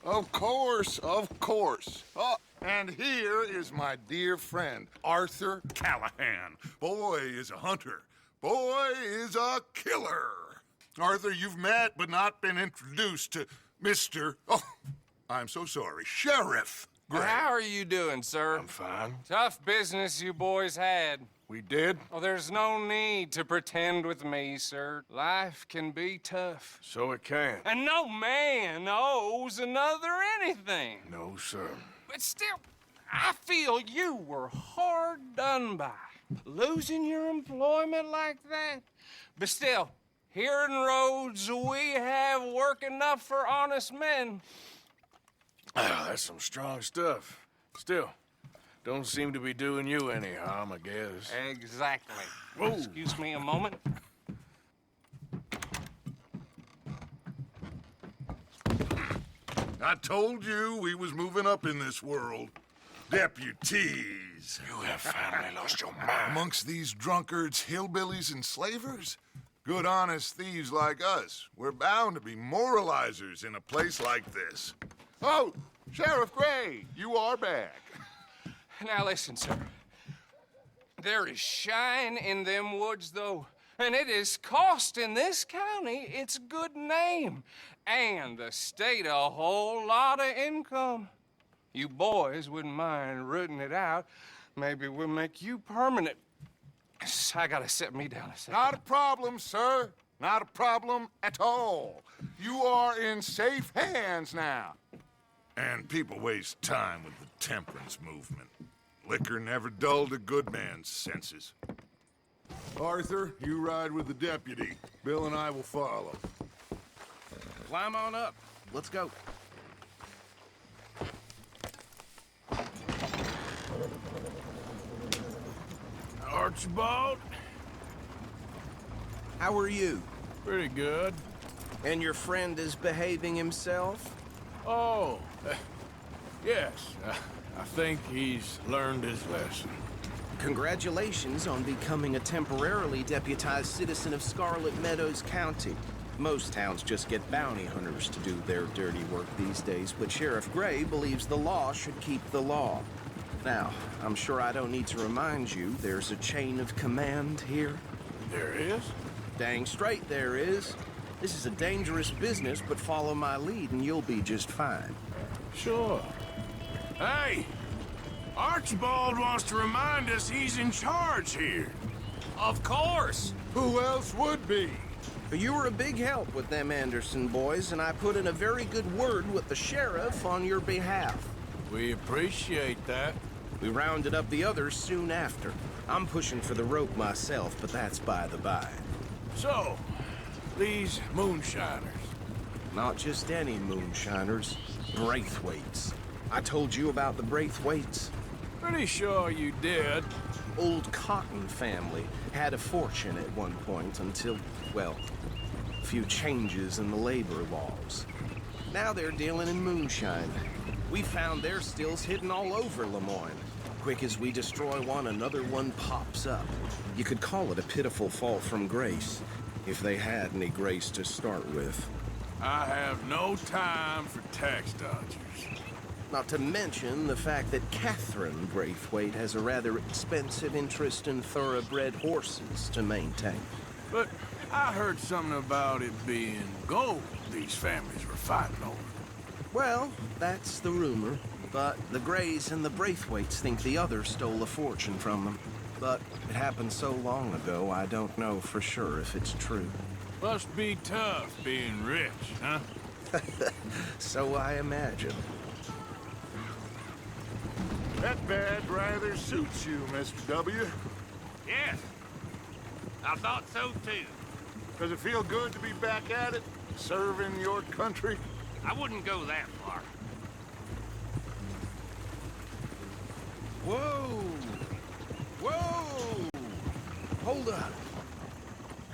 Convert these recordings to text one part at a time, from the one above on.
Of course, of course. Oh, and here is my dear friend, Arthur Callahan. Boy is a hunter. Boy is a killer. Arthur, you've met but not been introduced to Mr. Oh, I'm so sorry, Sheriff Gray. How are you doing, sir? I'm fine. Tough business you boys had. We did? Well, there's no need to pretend with me, sir. Life can be tough. So it can. And no man owes another anything. No, sir. But still, I feel you were hard done by. Losing your employment like that. But still, here in Rhodes, we have work enough for honest men. Ah, that's some strong stuff. Still, don't seem to be doing you any harm, I guess. Exactly. Whoa. Excuse me a moment. I told you we was moving up in this world. Deputies. You have finally lost your mind. Amongst these drunkards, hillbillies, and slavers? Good honest thieves like us. We're bound to be moralizers in a place like this. Oh, Sheriff Gray, you are back. Now listen, sir. There is shine in them woods, though. And it is costing this county its good name. And the state a whole lot of income. You boys wouldn't mind rooting it out. Maybe we'll make you permanent. I gotta set me down a second. Not a problem, sir. Not a problem at all. You are in safe hands now. And people waste time with the temperance movement. Liquor never dulled a good man's senses. Arthur, you ride with the deputy. Bill and I will follow. Climb on up. Let's go. Archibald? How are you? Pretty good. And your friend is behaving himself? Oh, yes. I think he's learned his lesson. Congratulations on becoming a temporarily deputized citizen of Scarlet Meadows County. Most towns just get bounty hunters to do their dirty work these days, but Sheriff Gray believes the law should keep the law. Now, I'm sure I don't need to remind you there's a chain of command here. There is? Dang straight there is. This is a dangerous business, but follow my lead and you'll be just fine. Sure. Hey! Archibald wants to remind us he's in charge here. Of course. Who else would be? You were a big help with them Anderson boys, and I put in a very good word with the sheriff on your behalf. We appreciate that. We rounded up the others soon after. I'm pushing for the rope myself, but that's by the by. So, these moonshiners. Not just any moonshiners, Braithwaites. I told you about the Braithwaites. Pretty sure you did. Old Cotton family had a fortune at one point until, well, a few changes in the labor laws. Now they're dealing in moonshine. We found their stills hidden all over Lemoyne. Quick as we destroy one, another one pops up. You could call it a pitiful fall from grace, if they had any grace to start with. I have no time for tax dodgers. Not to mention the fact that Catherine Braithwaite has a rather expensive interest in thoroughbred horses to maintain. But I heard something about it being gold these families were fighting over. Well, that's the rumor. But the Grays and the Braithwaites think the other stole a fortune from them. But it happened so long ago, I don't know for sure if it's true. Must be tough being rich, huh? So I imagine. That badge rather suits you, Mr. W. Yes, I thought so too. Does it feel good to be back at it, serving your country? I wouldn't go that far. Whoa! Whoa! Hold up.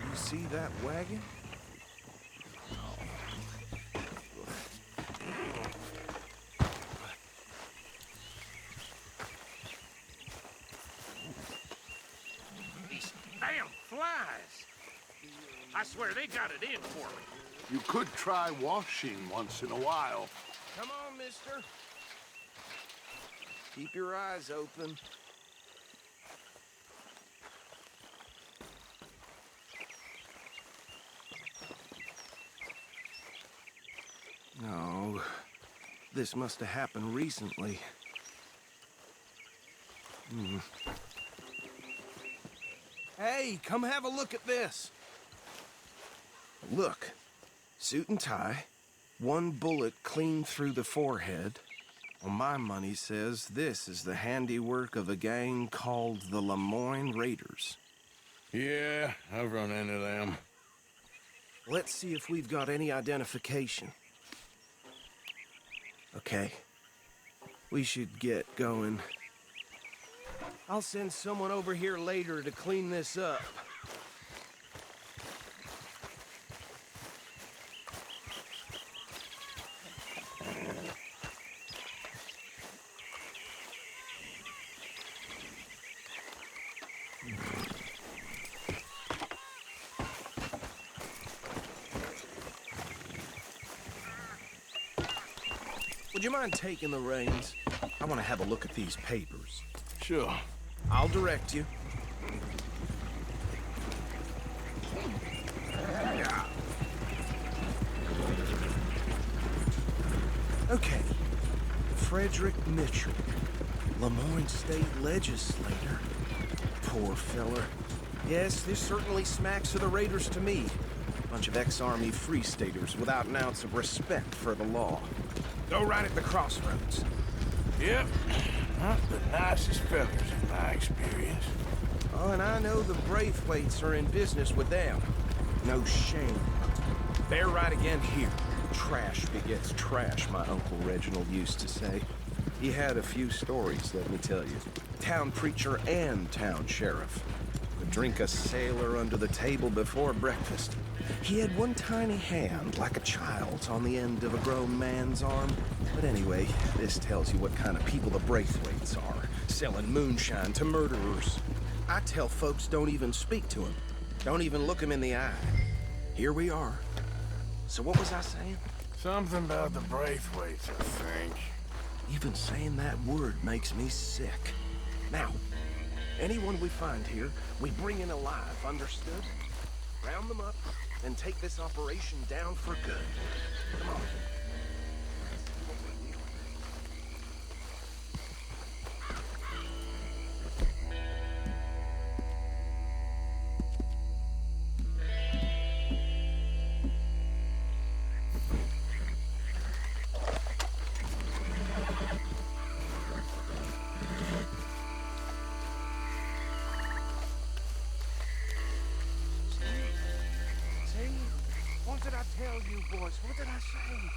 You see that wagon? These damn flies. I swear they got it in for me. You could try washing once in a while. Come on mister. Keep your eyes open. No, this must have happened recently. Hey, come have a look at this. Look, suit and tie, one bullet clean through the forehead. Well, my money says this is the handiwork of a gang called the Lemoyne Raiders. Yeah, I've run into them. Let's see if we've got any identification. Okay, we should get going. I'll send someone over here later to clean this up. Would you mind taking the reins? I want to have a look at these papers. Sure. I'll direct you. Okay. Frederick Mitchell, Lemoyne State Legislator. Poor feller. Yes, this certainly smacks of the Raiders to me. Bunch of ex-Army Free Staters without an ounce of respect for the law. Go right at the crossroads. Yep. Not the nicest fellas in my experience. Oh, and I know the Braithwaites are in business with them. No shame. They're right again here. Trash begets trash, my Uncle Reginald used to say. He had a few stories, let me tell you. Town preacher and town sheriff. Would drink a sailor under the table before breakfast. He had one tiny hand, like a child's, on the end of a grown man's arm. But anyway, this tells you what kind of people the Braithwaites are, selling moonshine to murderers. I tell folks don't even speak to him. Don't even look him in the eye. Here we are. So what was I saying? Something about the Braithwaites, I think. Even saying that word makes me sick. Now, anyone we find here, we bring in alive, understood? Round them up, and take this operation down for good. Come on. What did I tell you, boys? What did I say?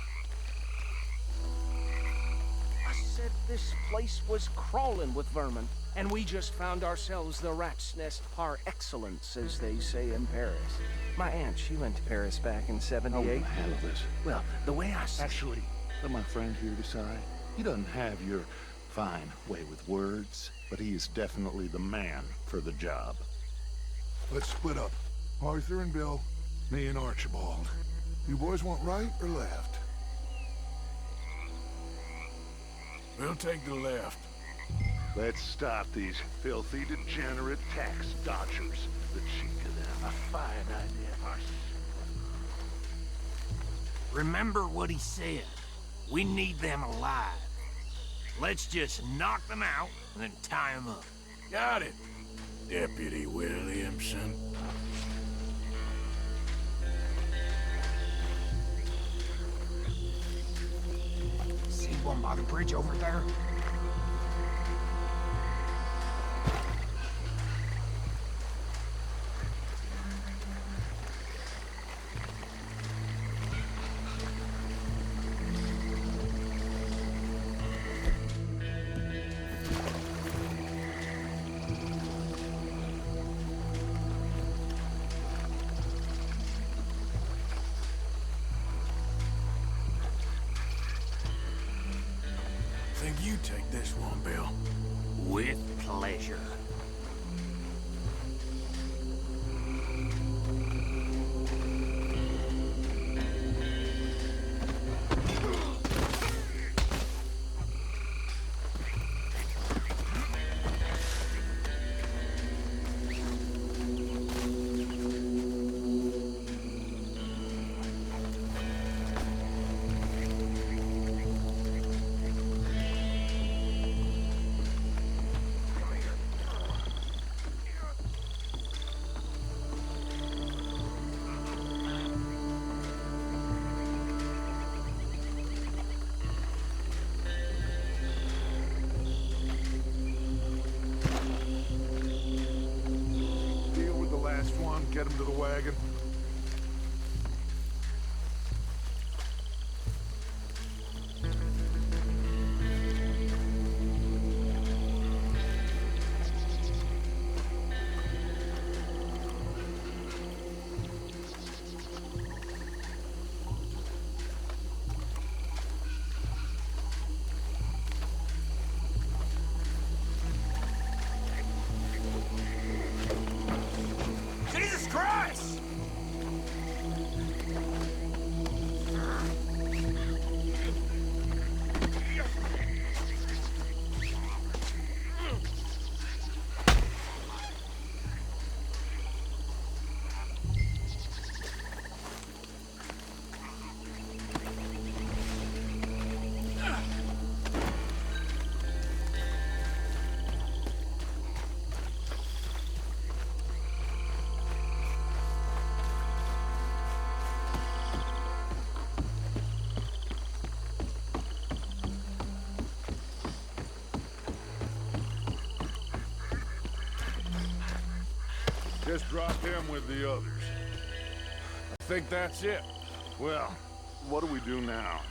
I said this place was crawling with vermin, and we just found ourselves the rat's nest par excellence, as they say in Paris. My aunt, she went to Paris back in '78. How will I handle this? Well, the way I Actually, let my friend here decide. He doesn't have your fine way with words, but he is definitely the man for the job. Let's split up. Arthur and Bill, me and Archibald. You boys want right or left? We'll take the left. Let's stop these filthy, degenerate tax dodgers. The cheek of them. A fine idea. Remember what he said. We need them alive. Let's just knock them out and then tie them up. Got it, Deputy Williamson. See one by the bridge over there? Think you take this one, Bill. With pleasure. on, get him to the wagon. Jesus Christ! Just drop him with the others. I think that's it. Well, what do we do now?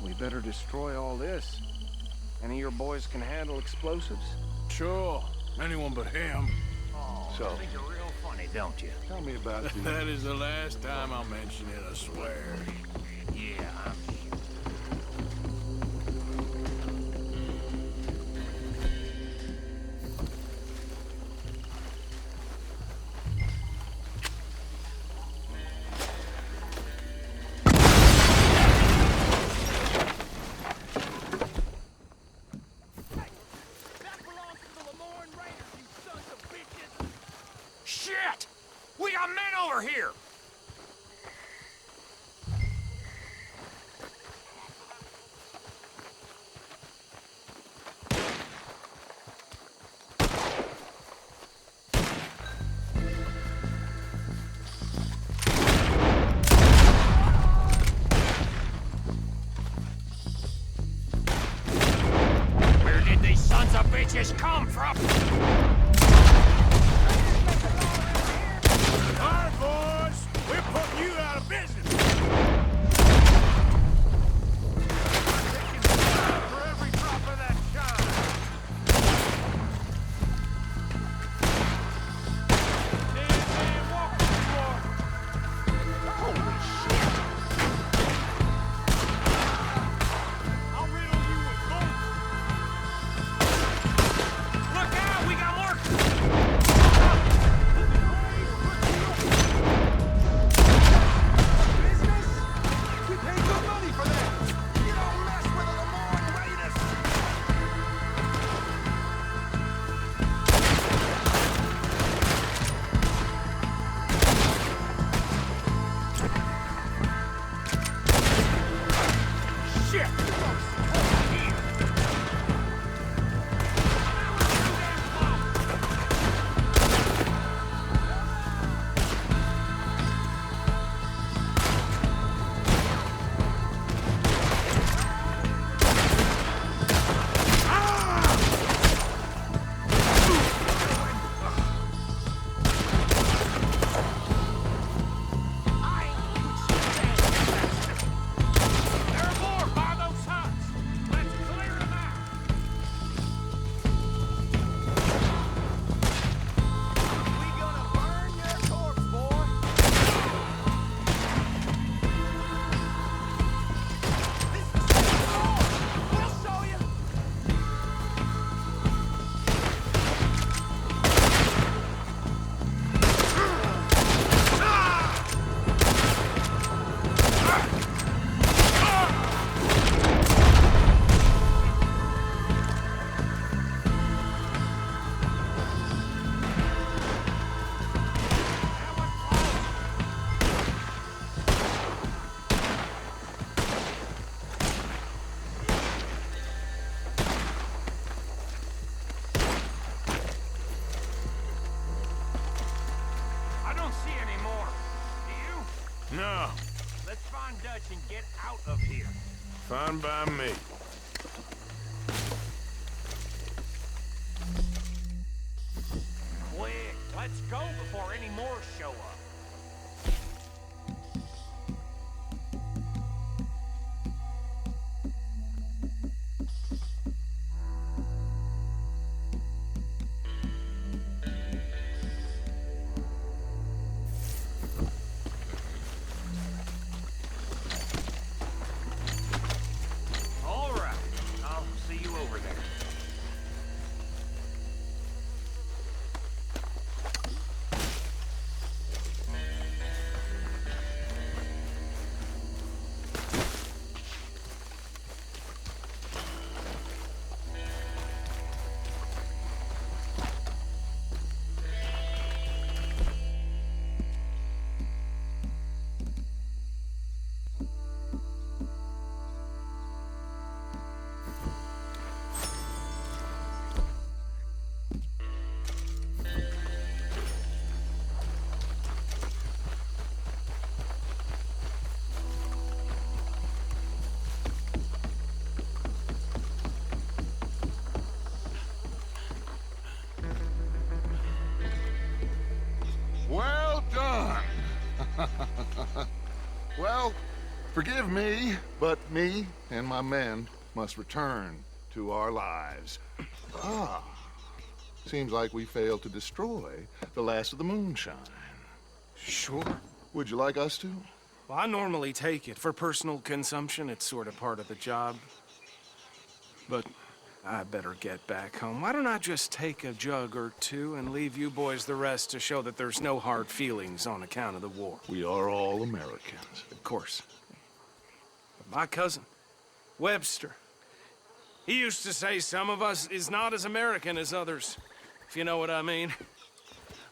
We better destroy all this. Any of your boys can handle explosives? Sure. Anyone but him. Oh, So- you think you're real funny, don't you? Tell me about the... That is the last time I'll mention it, I swear. Yeah, I'm sure. Shit! We got men over here! Where did these sons of bitches come from? All right, boys. We're putting you out of business. For every drop of that shine. Man, walk this boy. Holy shit. I'll riddle you with bullets. Look out! We got more! We pay good money for that! You don't mess with the Lemoyne Raiders! Shit! There are more by those huts! Let's clear them out! We gonna burn your corpse, boy! This is the door! We'll show you! I don't see any more. Do you? No. Let's find Dutch and get out of here. Fine by me. Quick, Let's go before any more show up. All right. I'll see you over there. Well done. Well, forgive me, but me and my men must return to our lives. Ah, seems like we failed to destroy the last of the moonshine. Sure. Would you like us to? Well, I normally take it. For personal consumption, it's sort of part of the job. But I better get back home. Why don't I just take a jug or two and leave you boys the rest to show that there's no hard feelings on account of the war? We are all Americans. Of course. But my cousin, Webster, he used to say some of us is not as American as others, if you know what I mean.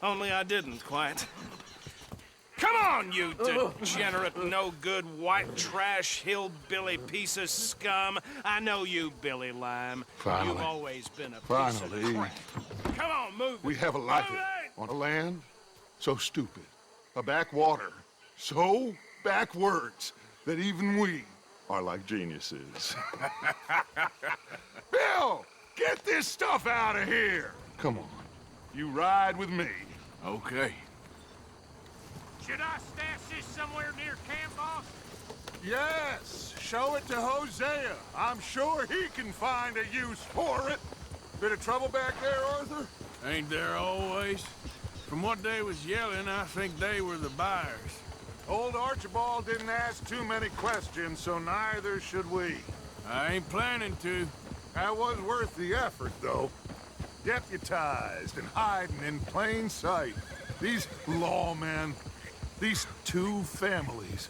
Only I didn't quite. Come on, you degenerate, no-good, white trash, hillbilly piece of scum. I know you, Billy Lime. Finally. You've always been a piece Finally. of crap. Come on, move it. We have a life Move it! on a land so stupid, a backwater so backwards that even we are like geniuses. Bill, get this stuff out of here. Come on. You ride with me. Okay. Should I stash this somewhere near camp, boss? Yes, show it to Hosea. I'm sure he can find a use for it. Bit of trouble back there, Arthur? Ain't there always? From what they was yelling, I think they were the buyers. Old Archibald didn't ask too many questions, so neither should we. I ain't planning to. That was worth the effort, though. Deputized and hiding in plain sight. These lawmen, these two families.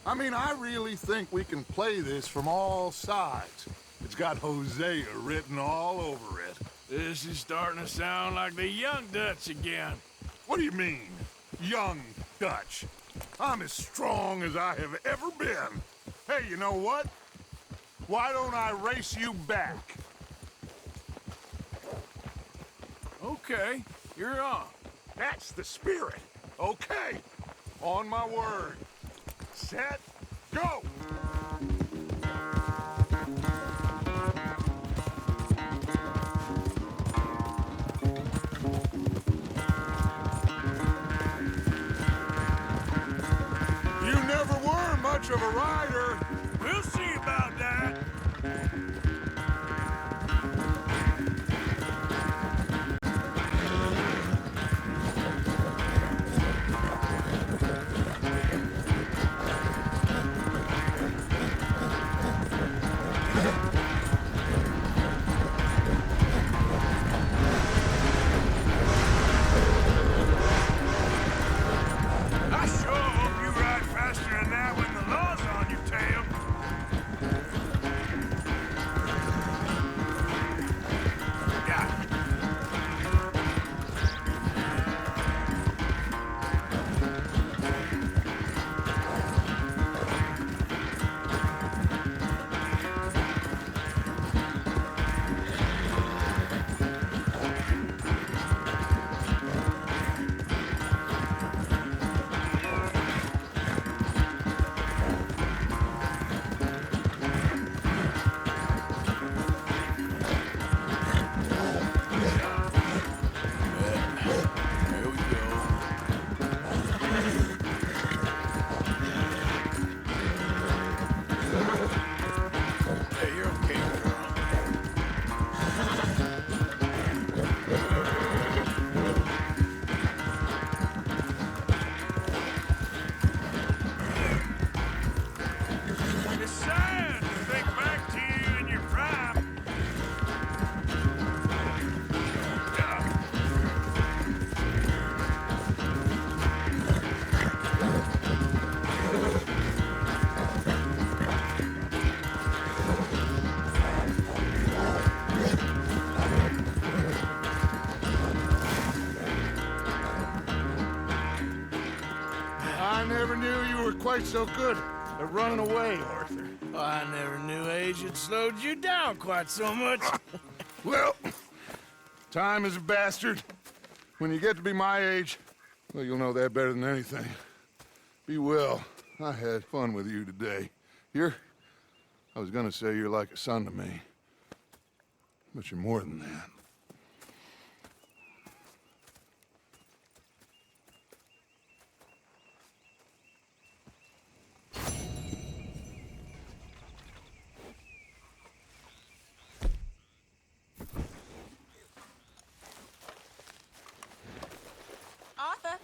I mean, I really think we can play this from all sides. It's got Hosea written all over it. This is starting to sound like the Young Dutch again. What do you mean, young Dutch? I'm as strong as I have ever been. Hey, you know what? Why don't I race you back? Okay, you're on. That's the spirit. Okay. On my word. Set. Go! You never were much of a rider. We'll see about that. I sure hope you ride faster than that when the law's on your tail. quite so good at running away, Arthur. Oh, I never knew age had slowed you down quite so much. Well, time is a bastard. When you get to be my age, well, you'll know that better than anything. Be well. I had fun with you today. I was gonna say you're like a son to me, but you're more than that. Arthur?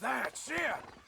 That's it!